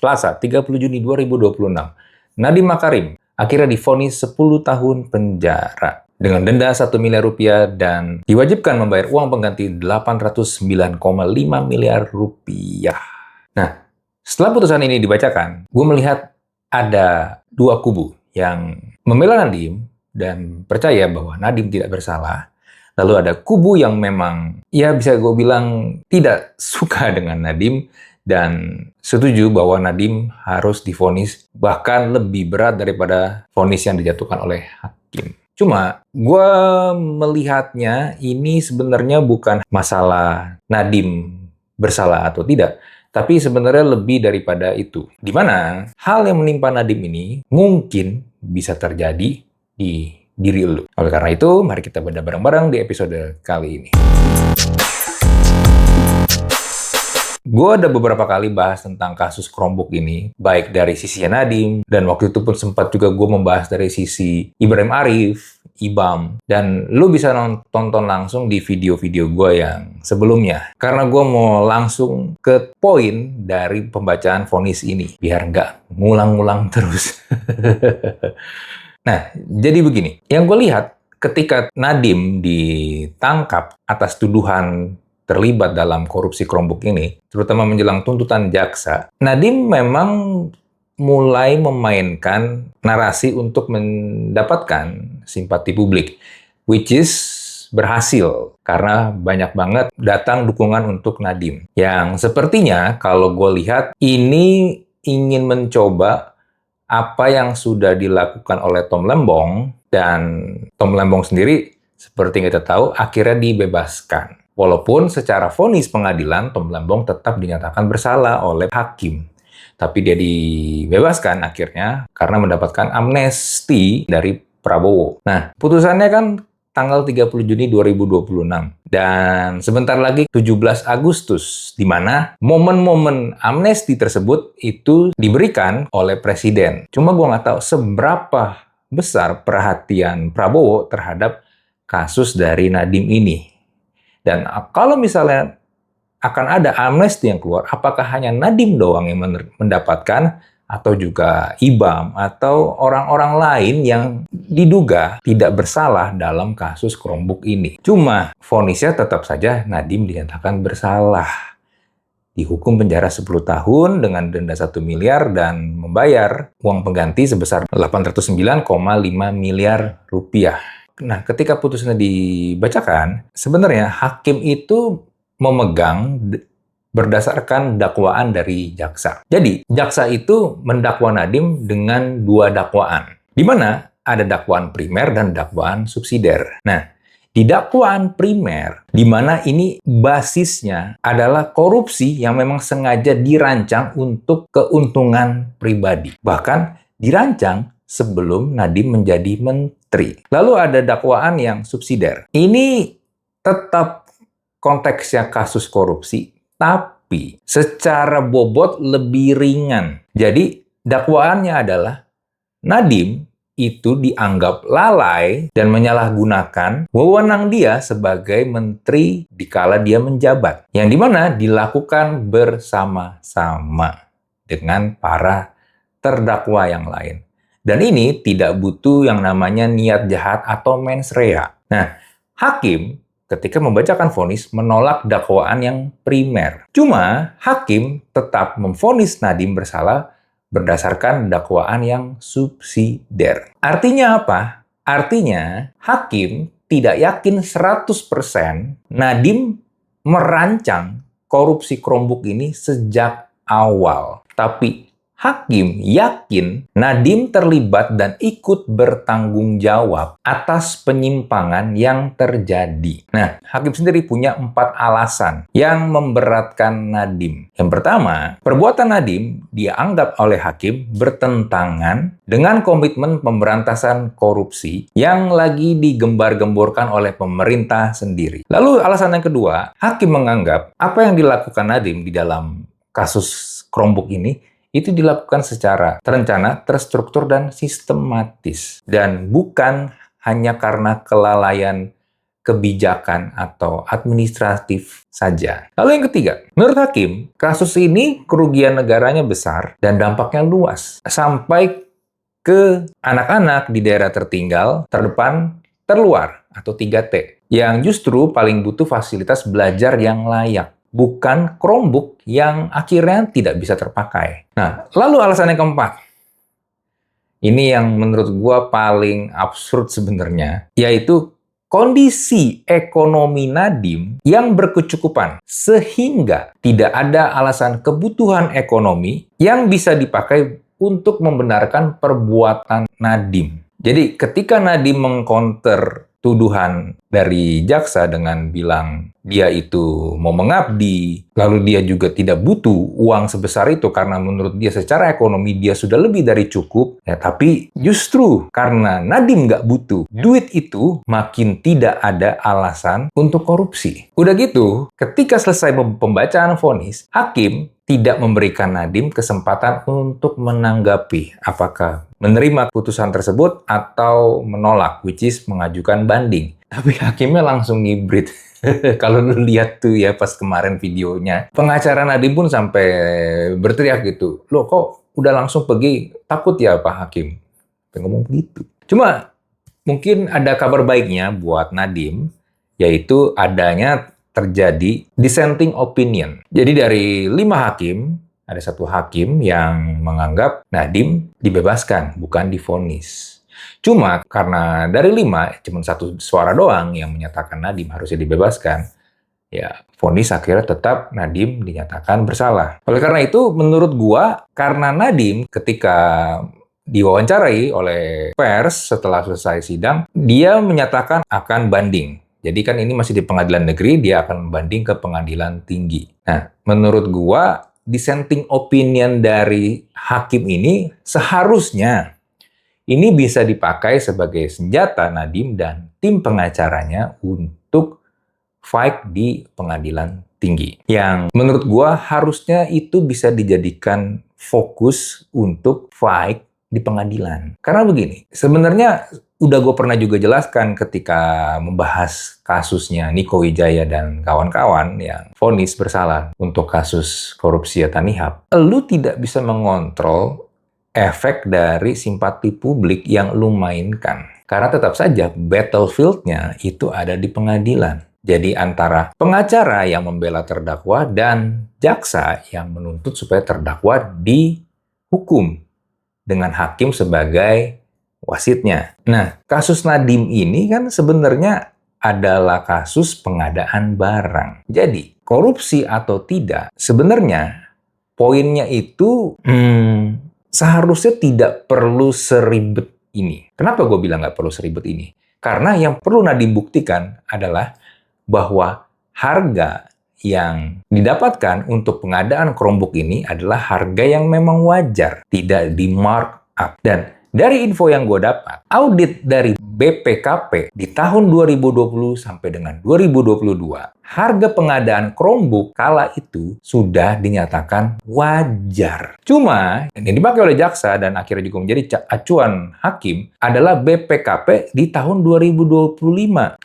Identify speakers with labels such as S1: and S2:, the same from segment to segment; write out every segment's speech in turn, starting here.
S1: Selasa, 30 Juni 2026. Nadiem Makarim akhirnya divonis 10 tahun penjara dengan denda 1 miliar rupiah dan diwajibkan membayar uang pengganti 809,5 miliar rupiah. Nah, setelah putusan ini dibacakan, gue melihat ada dua kubu yang membela Nadiem dan percaya bahwa Nadiem tidak bersalah. Lalu ada kubu yang memang, ya bisa gue bilang tidak suka dengan Nadiem dan setuju bahwa Nadiem harus divonis bahkan lebih berat daripada vonis yang dijatuhkan oleh hakim. Cuma gue melihatnya ini sebenarnya bukan masalah Nadiem bersalah atau tidak, tapi sebenarnya lebih daripada itu. Di mana hal yang menimpa Nadiem ini mungkin bisa terjadi di diri lu. Oleh karena itu, mari kita bedah bareng-bareng di episode kali ini. Gue ada beberapa kali bahas tentang kasus Chromebook ini, baik dari sisi Nadiem, dan waktu itu pun sempat juga gue membahas dari sisi Ibrahim Arif, Ibam, dan lu bisa tonton langsung di video-video gue yang sebelumnya. Karena gue mau langsung ke poin dari pembacaan vonis ini, biar nggak ngulang-ngulang terus. Nah, jadi begini, yang gue lihat ketika Nadiem ditangkap atas tuduhan terlibat dalam korupsi Chromebook ini, terutama menjelang tuntutan jaksa, Nadiem memang mulai memainkan narasi untuk mendapatkan simpati publik, which is berhasil karena banyak banget datang dukungan untuk Nadiem. Yang sepertinya kalau gue lihat ini ingin mencoba apa yang sudah dilakukan oleh Tom Lembong, dan Tom Lembong sendiri seperti kita tahu akhirnya dibebaskan. Walaupun secara vonis pengadilan Tom Lembong tetap dinyatakan bersalah oleh hakim. Tapi dia dibebaskan akhirnya karena mendapatkan amnesti dari Prabowo. Nah, putusannya kan tanggal 30 Juni 2026. Dan sebentar lagi 17 Agustus, di mana momen-momen amnesti tersebut itu diberikan oleh Presiden. Cuma gue nggak tahu seberapa besar perhatian Prabowo terhadap kasus dari Nadiem ini. Dan kalau misalnya akan ada amnesti yang keluar, apakah hanya Nadiem doang yang mendapatkan, atau juga Ibam, atau orang-orang lain yang diduga tidak bersalah dalam kasus Chromebook ini. Cuma, vonisnya tetap saja Nadiem dinyatakan bersalah. Dihukum penjara 10 tahun dengan denda 1 miliar dan membayar uang pengganti sebesar 809,5 miliar rupiah. Nah, ketika putusannya dibacakan, sebenarnya hakim itu memegang berdasarkan dakwaan dari jaksa. Jadi, jaksa itu mendakwa Nadiem dengan dua dakwaan, di mana ada dakwaan primer dan dakwaan subsidiar. Nah, di dakwaan primer, di mana ini basisnya adalah korupsi yang memang sengaja dirancang untuk keuntungan pribadi. Bahkan dirancang sebelum Nadiem menjadi menteri. Lalu ada dakwaan yang subsidiar. Ini tetap konteksnya kasus korupsi, tapi secara bobot lebih ringan. Jadi dakwaannya adalah Nadiem itu dianggap lalai dan menyalahgunakan wewenang dia sebagai menteri dikala dia menjabat. Yang dimana dilakukan bersama-sama dengan para terdakwa yang lain. Dan ini tidak butuh yang namanya niat jahat atau mens rea. Nah, hakim ketika membacakan vonis menolak dakwaan yang primer. Cuma hakim tetap memvonis Nadiem bersalah berdasarkan dakwaan yang subsidiar. Artinya apa? Artinya hakim tidak yakin 100% Nadiem merancang korupsi Chromebook ini sejak awal. Tapi hakim yakin Nadiem terlibat dan ikut bertanggung jawab atas penyimpangan yang terjadi. Nah, hakim sendiri punya 4 alasan yang memberatkan Nadiem. Yang pertama, perbuatan Nadiem dianggap oleh hakim bertentangan dengan komitmen pemberantasan korupsi yang lagi digembar-gemborkan oleh pemerintah sendiri. Lalu alasan yang kedua, hakim menganggap apa yang dilakukan Nadiem di dalam kasus Chromebook ini itu dilakukan secara terencana, terstruktur, dan sistematis. Dan bukan hanya karena kelalaian kebijakan atau administratif saja. Lalu yang ketiga, menurut hakim, kasus ini kerugian negaranya besar dan dampaknya luas, sampai ke anak-anak di daerah tertinggal, terdepan, terluar, atau 3T, yang justru paling butuh fasilitas belajar yang layak, bukan Chromebook yang akhirnya tidak bisa terpakai. Nah, lalu alasan yang keempat, ini yang menurut gua paling absurd sebenarnya, yaitu kondisi ekonomi Nadiem yang berkecukupan sehingga tidak ada alasan kebutuhan ekonomi yang bisa dipakai untuk membenarkan perbuatan Nadiem. Jadi ketika Nadiem mengcounter tuduhan dari jaksa dengan bilang dia itu mau mengabdi, lalu dia juga tidak butuh uang sebesar itu karena menurut dia secara ekonomi dia sudah lebih dari cukup, ya tapi justru karena Nadiem nggak butuh duit itu, makin tidak ada alasan untuk korupsi. Udah gitu, ketika selesai pembacaan vonis, hakim tidak memberikan Nadiem kesempatan untuk menanggapi apakah menerima putusan tersebut atau menolak, which is mengajukan banding. Tapi hakimnya langsung ngibrit. Kalau lu lihat tuh ya pas kemarin videonya, pengacara Nadiem pun sampai berteriak gitu, loh kok udah langsung pergi, takut ya Pak Hakim? Sampai ngomong begitu. Cuma mungkin ada kabar baiknya buat Nadiem, yaitu adanya terjadi dissenting opinion. Jadi dari 5 hakim, ada 1 hakim yang menganggap Nadiem dibebaskan, bukan divonis. Cuma karena dari 5, cuma 1 suara doang yang menyatakan Nadiem harusnya dibebaskan, ya vonis akhirnya tetap Nadiem dinyatakan bersalah. Oleh karena itu, menurut gua, karena Nadiem ketika diwawancarai oleh pers setelah selesai sidang, dia menyatakan akan banding. Jadi kan ini masih di pengadilan negeri, dia akan membanding ke pengadilan tinggi. Nah, menurut gua, dissenting opinion dari hakim ini seharusnya ini bisa dipakai sebagai senjata Nadiem dan tim pengacaranya untuk fight di pengadilan tinggi. Yang menurut gua harusnya itu bisa dijadikan fokus untuk fight di pengadilan. Karena begini, sebenarnya udah gue pernah juga jelaskan ketika membahas kasusnya Niko Wijaya dan kawan-kawan yang vonis bersalah untuk kasus korupsi Tanihub. Lu tidak bisa mengontrol efek dari simpati publik yang lu mainkan. Karena tetap saja battlefield-nya itu ada di pengadilan. Jadi antara pengacara yang membela terdakwa dan jaksa yang menuntut supaya terdakwa dihukum dengan hakim sebagai wasitnya. Nah, kasus Nadiem ini kan sebenarnya adalah kasus pengadaan barang. Jadi, korupsi atau tidak, sebenarnya poinnya itu seharusnya tidak perlu seribet ini. Kenapa gue bilang nggak perlu seribet ini? Karena yang perlu Nadiem buktikan adalah bahwa harga yang didapatkan untuk pengadaan Chromebook ini adalah harga yang memang wajar, tidak di markup. Dan dari info yang gue dapat, audit dari BPKP di tahun 2020 sampai dengan 2022, harga pengadaan Chromebook kala itu sudah dinyatakan wajar. Cuma, yang dipakai oleh jaksa dan akhirnya juga menjadi acuan hakim adalah BPKP di tahun 2025,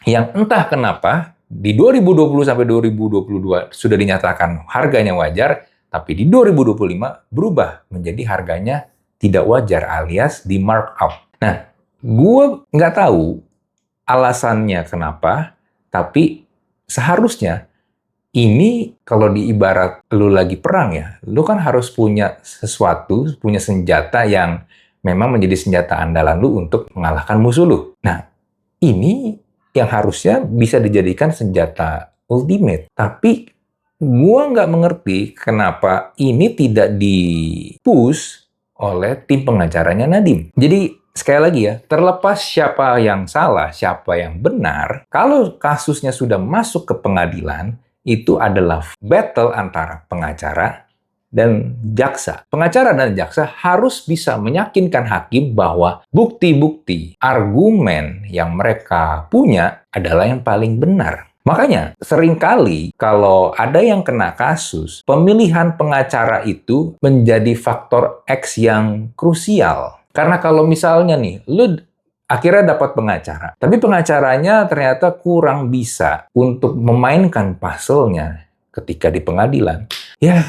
S1: yang entah kenapa di 2020 sampai 2022 sudah dinyatakan harganya wajar, tapi di 2025 berubah menjadi harganya tidak wajar alias di markup. Nah, gue nggak tahu alasannya kenapa, tapi seharusnya ini kalau diibarat lu lagi perang ya, lu kan harus punya sesuatu, punya senjata yang memang menjadi senjata andalan lu untuk mengalahkan musuh lu. Nah, ini yang harusnya bisa dijadikan senjata ultimate. Tapi gua nggak mengerti kenapa ini tidak di-push oleh tim pengacaranya Nadiem. Jadi sekali lagi ya, terlepas siapa yang salah, siapa yang benar, kalau kasusnya sudah masuk ke pengadilan, itu adalah battle antara pengacara dan jaksa. Pengacara dan jaksa harus bisa meyakinkan hakim bahwa bukti-bukti, argumen yang mereka punya adalah yang paling benar. Makanya, seringkali kalau ada yang kena kasus, pemilihan pengacara itu menjadi faktor X yang krusial. Karena kalau misalnya nih, lu akhirnya dapat pengacara. Tapi pengacaranya ternyata kurang bisa untuk memainkan puzzle-nya ketika di pengadilan. Ya,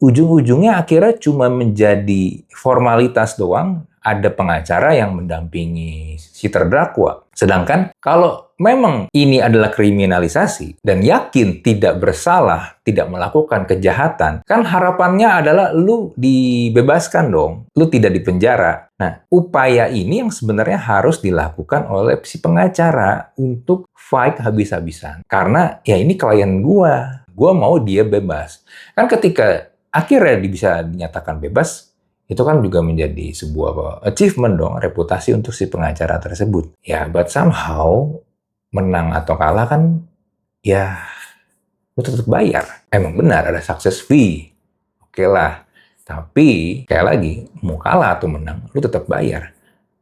S1: ujung-ujungnya akhirnya cuma menjadi formalitas doang, ada pengacara yang mendampingi si terdakwa. Sedangkan kalau memang ini adalah kriminalisasi dan yakin tidak bersalah, tidak melakukan kejahatan, kan harapannya adalah lu dibebaskan dong, lu tidak dipenjara. Nah, upaya ini yang sebenarnya harus dilakukan oleh si pengacara untuk fight habis-habisan. Karena ya ini klien gua mau dia bebas. Kan ketika akhirnya bisa dinyatakan bebas, itu kan juga menjadi sebuah achievement dong, reputasi untuk si pengacara tersebut. Ya, but somehow, menang atau kalah kan, ya, lu tetap bayar. Emang benar ada success fee. Oke lah. Tapi, kayak lagi, mau kalah atau menang, lu tetap bayar.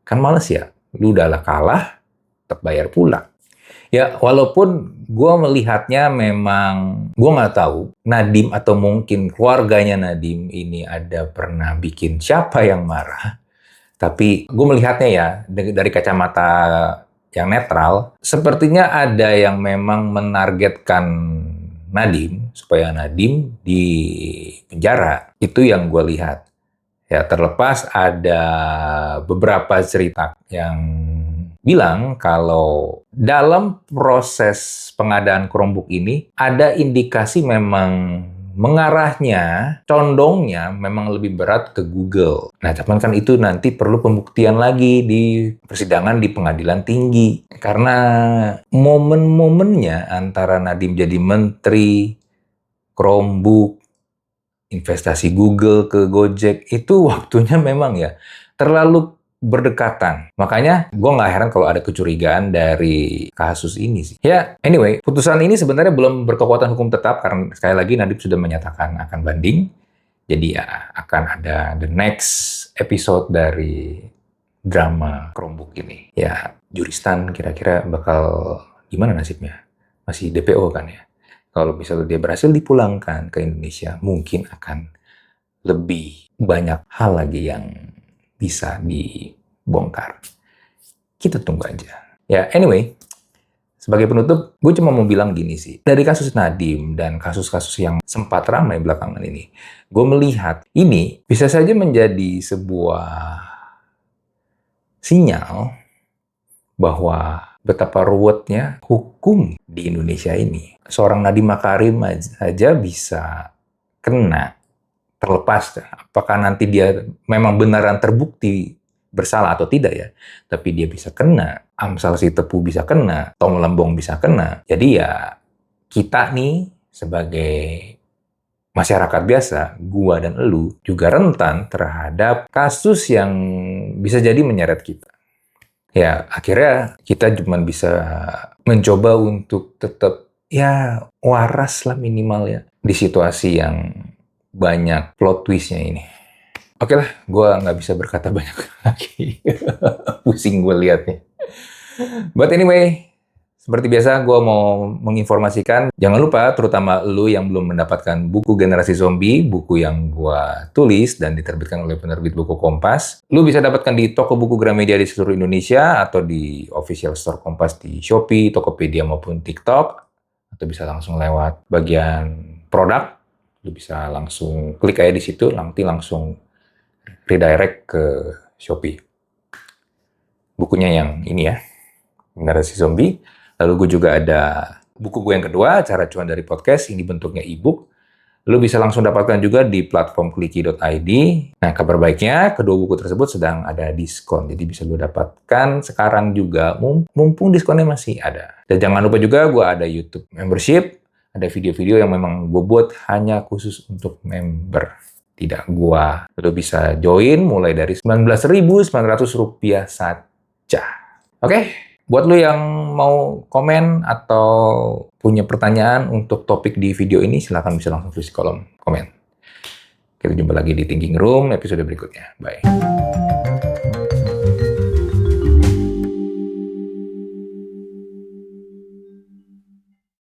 S1: Kan males ya, lu udah kalah, tetap bayar pula. Ya, walaupun gue melihatnya memang, gue nggak tahu Nadiem atau mungkin keluarganya Nadiem ini ada pernah bikin siapa yang marah. Tapi gue melihatnya ya, dari kacamata yang netral, sepertinya ada yang memang menargetkan Nadiem, supaya Nadiem di penjara. Itu yang gue lihat. Ya, terlepas ada beberapa cerita yang bilang kalau dalam proses pengadaan Chromebook ini ada indikasi memang mengarahnya, condongnya memang lebih berat ke Google. Nah, cuman kan itu nanti perlu pembuktian lagi di persidangan di pengadilan tinggi. Karena momen-momennya antara Nadiem jadi menteri, Chromebook, investasi Google ke Gojek, itu waktunya memang ya terlalu berdekatan. Makanya gue nggak heran kalau ada kecurigaan dari kasus ini sih. Ya, anyway, putusan ini sebenarnya belum berkekuatan hukum tetap karena sekali lagi Nadiem sudah menyatakan akan banding. Jadi ya akan ada the next episode dari drama Chromebook ini. Ya, Juristan kira-kira bakal gimana nasibnya? Masih DPO kan ya? Kalau misalnya dia berhasil dipulangkan ke Indonesia, mungkin akan lebih banyak hal lagi yang bisa dibongkar. Kita tunggu aja. Ya, anyway, sebagai penutup, gue cuma mau bilang gini sih. Dari kasus Nadiem dan kasus-kasus yang sempat ramai belakangan ini, gue melihat ini bisa saja menjadi sebuah sinyal bahwa betapa ruwetnya hukum di Indonesia ini. Seorang Nadiem Makarim aja bisa kena, terlepas apakah nanti dia memang beneran terbukti bersalah atau tidak ya, tapi dia bisa kena, Amsal si Tepu bisa kena, Tong Lembong bisa kena. Jadi ya kita nih sebagai masyarakat biasa, gua dan elu juga rentan terhadap kasus yang bisa jadi menyeret kita. Ya akhirnya kita cuma bisa mencoba untuk tetap ya waras lah minimal ya di situasi yang banyak plot twist-nya ini. Oke lah, gue nggak bisa berkata banyak lagi. Pusing gue liatnya. But anyway, seperti biasa gue mau menginformasikan, jangan lupa terutama lu yang belum mendapatkan buku Generasi Zombie, buku yang gue tulis dan diterbitkan oleh penerbit buku Kompas. Lu bisa dapatkan di toko buku Gramedia di seluruh Indonesia atau di official store Kompas di Shopee, Tokopedia maupun TikTok. Atau bisa langsung lewat bagian produk. Lu bisa langsung klik aja di situ, nanti langsung redirect ke Shopee. Bukunya yang ini ya, Generasi Zombie. Lalu gue juga ada buku gue yang kedua, Cara Cuan dari Podcast. Ini bentuknya e-book. Lu bisa langsung dapatkan juga di platform Quickie.id. Nah, kabar baiknya, kedua buku tersebut sedang ada diskon. Jadi bisa lu dapatkan sekarang juga, mumpung diskonnya masih ada. Dan jangan lupa juga gue ada YouTube membership. Ada video-video yang memang gue buat hanya khusus untuk member. Tidak gua. Lu bisa join mulai dari Rp19.900 saja. Oke, buat lu yang mau komen atau punya pertanyaan untuk topik di video ini, silahkan bisa langsung tulis di kolom komen. Kita jumpa lagi di Thinking Room episode berikutnya. Bye.